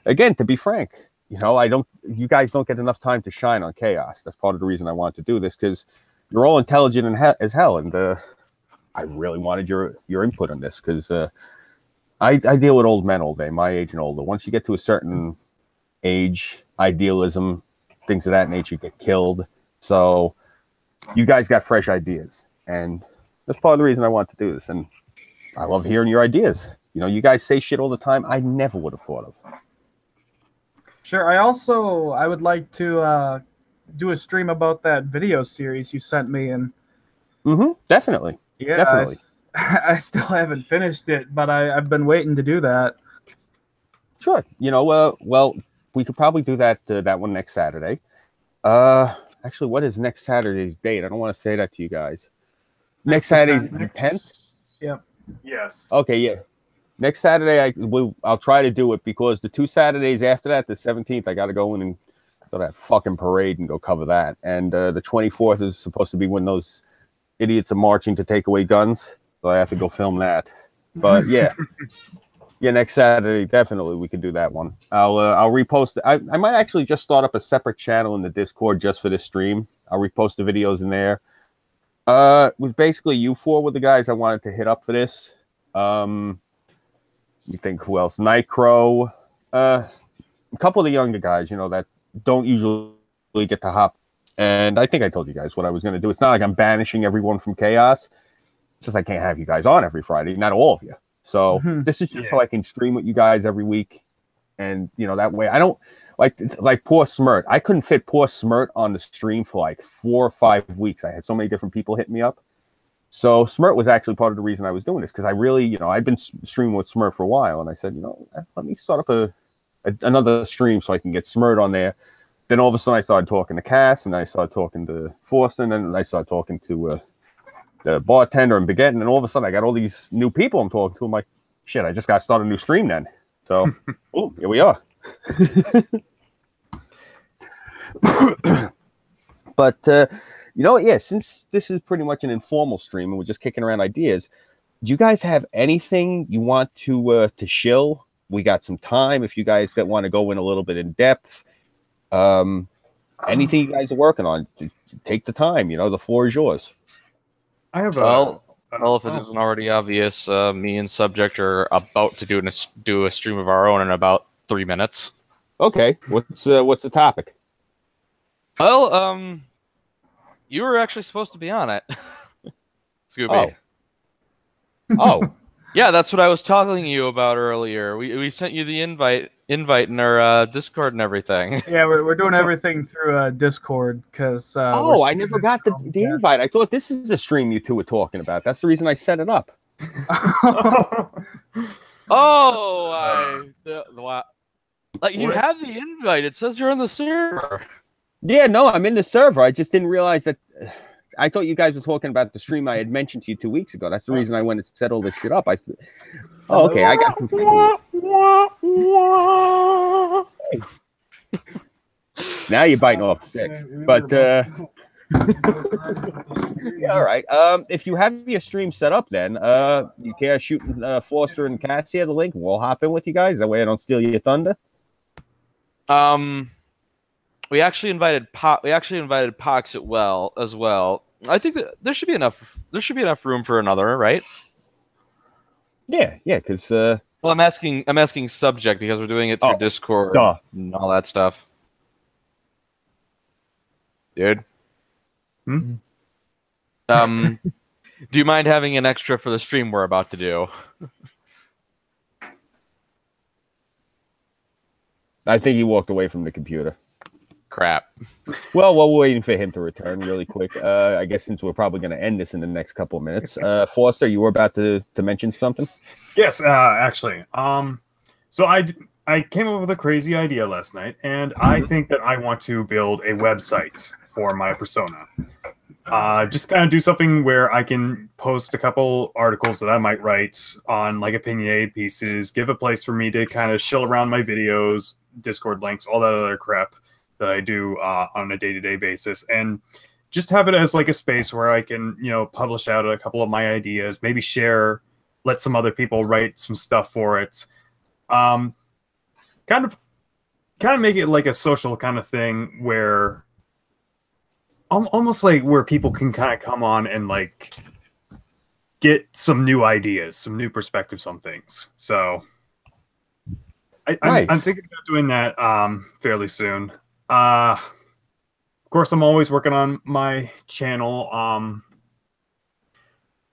again, to be frank, you guys don't get enough time to shine on chaos. That's part of the reason I wanted to do this, because you're all intelligent as hell, and I really wanted your input on this, because I deal with old men all day, my age and older. Once you get to a certain age, idealism, things of that nature get killed. So you guys got fresh ideas, and that's part of the reason I want to do this. And I love hearing your ideas. You guys say shit all the time I never would have thought of. Sure. I would like to do a stream about that video series you sent me. And definitely. Yeah, definitely. I still haven't finished it, but I've been waiting to do that. Sure. Well, we could probably do that one next Saturday. Actually, what is next Saturday's date? I don't want to say that to you guys. Next Saturday's the 10th? Yep. Yes. Okay, yeah. Next Saturday, I'll try to do it, because the 2 Saturdays after that, the 17th, I got to go in and go to that fucking parade and go cover that. And the 24th is supposed to be when those idiots are marching to take away guns. So I have to go film that. But yeah. Yeah, next Saturday, definitely we could do that one. I'll repost it. I might actually just start up a separate channel in the Discord just for this stream. I'll repost the videos in there. It was basically you 4 were the guys I wanted to hit up for this. You think who else? Nightcrow. A couple of the younger guys, that don't usually get to hop. And I think I told you guys what I was going to do. It's not like I'm banishing everyone from Chaos. It's just I can't have you guys on every Friday. Not all of you. So this is just so I can stream with you guys every week. And, that way I don't like poor Smirt. I couldn't fit poor Smirt on the stream for like 4 or 5 weeks. I had so many different people hit me up. So Smurt was actually part of the reason I was doing this, because I really, you know, I've been streaming with Smurt for a while, and I said, you know, let me start up another stream so I can get Smurt on there. Then all of a sudden I started talking to Cass, and I started talking to Forster, and then I started talking to the bartender and Baguette, and then all of a sudden I got all these new people I'm talking to. I'm like, shit, I just got to start a new stream then. So, oh, here we are. But, you know, yeah, since this is pretty much an informal stream and we're just kicking around ideas, do you guys have anything you want to shill? We got some time if you guys want to go in a little bit in depth. Anything you guys are working on, take the time. You know, the floor is yours. I have well, if it isn't already obvious, me and Subject are about to do a stream of our own in about 3 minutes. Okay, what's the topic? Well, you were actually supposed to be on it, Scooby. Oh. Yeah, that's what I was talking to you about earlier. We sent you the invite in our Discord and everything. Yeah, we're doing everything through Discord because. I never got the invite. I thought this is the stream you two were talking about. That's the reason I set it up. Like you have the invite. It says you're on the server. Yeah, no, I'm in the server. I just didn't realize that. I thought you guys were talking about the stream I had mentioned to you 2 weeks ago. That's the reason I went and set all this shit up. Okay, I got confused. Now you're biting off 6. But, yeah, all right. If you have your stream set up then, you care shooting Forster and Cass here, the link, we'll hop in with you guys. That way I don't steal your thunder. We actually invited Pox as well. I think that there should be enough room for another, right? Yeah, because well, I'm asking Subject because we're doing it through Discord and all that stuff. Dude. Do you mind having an extra for the stream we're about to do? I think he walked away from the computer. Crap. Well, while we're waiting for him to return really quick, I guess since we're probably going to end this in the next couple of minutes, Forster, you were about to mention something? Yes, actually. So I came up with a crazy idea last night, and I think that I want to build a website for my persona. Just kind of do something where I can post a couple articles that I might write on like opinionated pieces, give a place for me to kind of shill around my videos, Discord links, all that other crap that I do on a day-to-day basis, and just have it as like a space where I can, you know, publish out a couple of my ideas, maybe share, let some other people write some stuff for it. Kind of make it like a social kind of thing where almost like where people can kind of come on and like get some new ideas, some new perspectives on things. So I'm thinking about doing that fairly soon. Of course, I'm always working on my channel.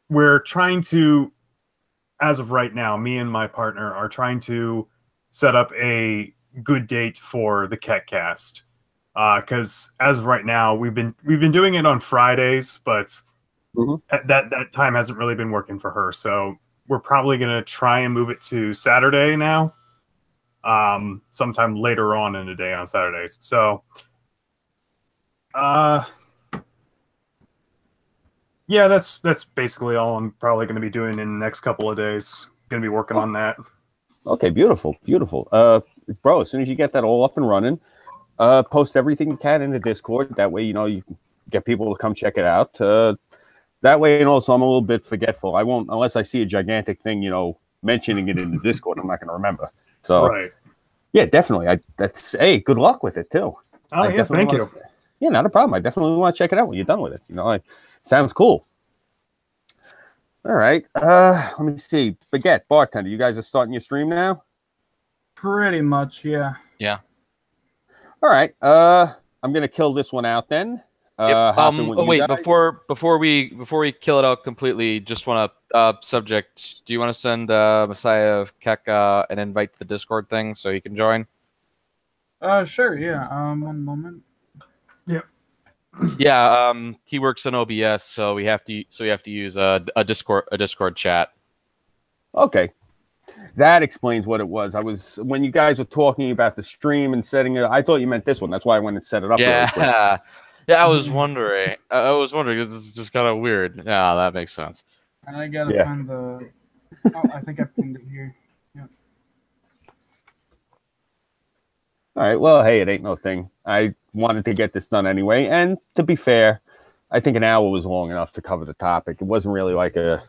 We're trying to, as of right now, me and my partner are trying to set up a good date for the KetCast. Because as of right now, we've been doing it on Fridays, but that time hasn't really been working for her. So we're probably gonna try and move it to Saturday now. Sometime later on in the day on Saturdays. So, yeah, that's basically all I'm probably going to be doing in the next couple of days. Going to be working on that. Okay, beautiful. Bro, as soon as you get that all up and running, post everything you can in the Discord. That way, you know, you can get people to come check it out. That way, and also I'm a little bit forgetful. I won't, unless I see a gigantic thing, you know, mentioning it in the Discord, I'm not going to remember. So, right. Yeah, definitely. Hey, good luck with it too. Oh, yeah, thank you. Yeah, not a problem. I definitely want to check it out when you're done with it. You know, sounds cool. All right. Let me see. Baguette, bartender, you guys are starting your stream now? Pretty much, yeah. Yeah. All right. I'm gonna kill this one out then. Wait, before we kill it out completely, just want to Subject. Do you want to send Messiah of Keck an invite to the Discord thing so he can join? Sure. Yeah. One moment. Yep. Yeah, he works on OBS, so we have to use a Discord chat. Okay. That explains what it was. When you guys were talking about the stream and setting it, I thought you meant this one. That's why I went and set it up really quick. Yeah. Yeah, I was wondering. It's just kind of weird. Yeah, that makes sense. And I gotta find the. Oh, I think I pinned it here. Yep. All right. Well, hey, it ain't no thing. I wanted to get this done anyway. And to be fair, I think an hour was long enough to cover the topic. It wasn't really like a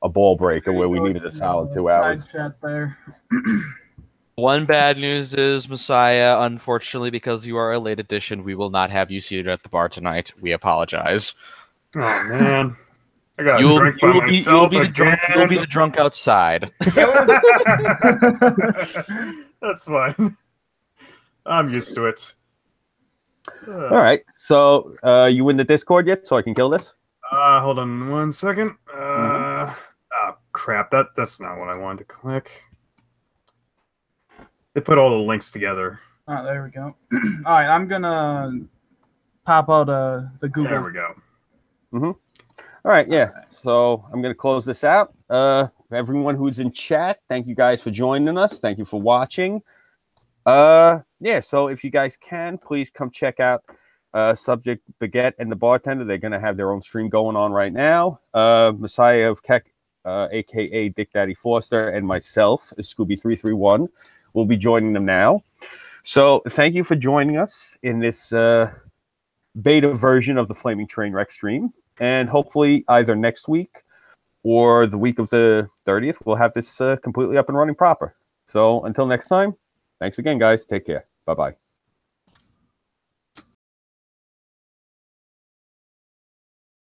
ball breaker where we needed a solid 2 hours. Chat there. One bad news is, Messiah, unfortunately, because you are a late addition, we will not have you seated at the bar tonight. We apologize. Oh, man. I got a drink by myself again. You'll be the drunk outside. That's fine. I'm used to it. All right. So you in the Discord yet so I can kill this? Hold on 1 second. Oh, crap. That's not what I wanted to click. They put all the links together. Oh, there we go. All right, I'm gonna pop out the Google. There we go. All right, yeah. So I'm gonna close this out. Everyone who's in chat, thank you guys for joining us. Thank you for watching. Yeah. So if you guys can, please come check out Subject Baguette and the Bartender. They're gonna have their own stream going on right now. Messiah of Keck, aka Dick Daddy Foster, and myself, Scooby331. We'll be joining them now. So thank you for joining us in this beta version of the Flaming Trainwreck stream. And hopefully either next week or the week of the 30th, we'll have this completely up and running proper. So until next time, thanks again, guys. Take care. Bye-bye.